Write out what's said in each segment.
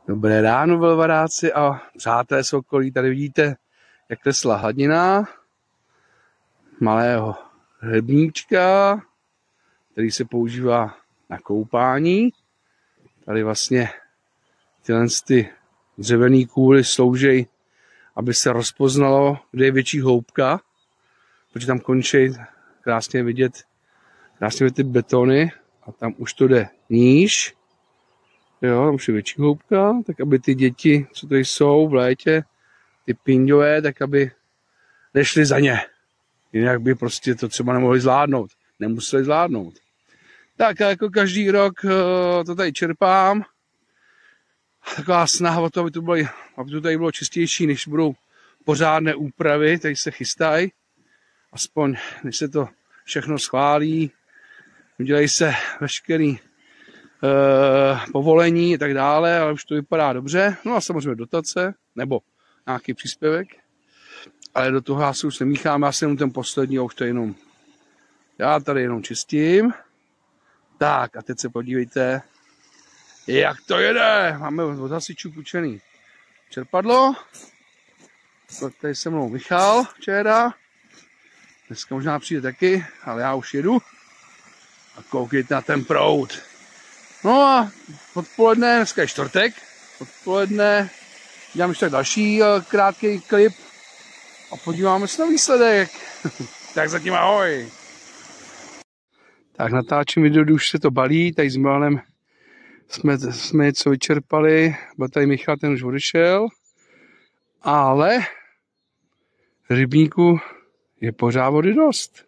Dobré ráno, velvaráci a přátelé z okolí. Tady vidíte, jak klesla hladina malého rybníčka, který se používá na koupání. Tady vlastně tyhle dřevěné kůly slouží, aby se rozpoznalo, kde je větší hloubka, protože tam končí krásně vidět ty betony a tam už to jde níž. Jo, tam už je větší hloubka, tak aby ty děti, co tady jsou v létě, ty pinďové, tak aby nešli za ně. Jinak by prostě to třeba nemohli zvládnout. Nemuseli zvládnout. Tak a jako každý rok to tady čerpám. Taková snaha o to, aby to tady bylo čistější, než budou pořádné úpravy, tady se chystají. Aspoň, než se to všechno schválí, udělají se veškerý povolení a tak dále, ale už to vypadá dobře. No a samozřejmě dotace, nebo nějaký příspěvek. Ale do toho já se už nemíchám, já jsem jenom ten poslední, já tady jenom čistím. Tak a teď se podívejte, jak to jede. Máme od hasičů půjčený čerpadlo. Tady se mnou Michal včera. Dneska možná přijde taky, ale já už jedu. A koukejte na ten proud. No a odpoledne, dneska je čtvrtek, odpoledne dělám ještě tak další krátký klip a podíváme se na výsledek. Tak zatím ahoj. Tak natáčím video, kdy už se to balí, tady s Milanem jsme něco vyčerpali, byl tady Michal, ten už odešel, ale rybníku je pořád vody dost.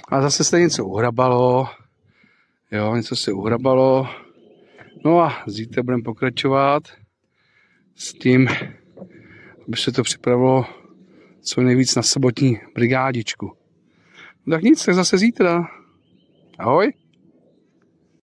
A zase se něco uhrabalo. Jo, něco se uhrabalo. No a zítra budeme pokračovat s tím, aby se to připravilo co nejvíc na sobotní brigádičku. No tak nic, tak zase zítra. Ahoj.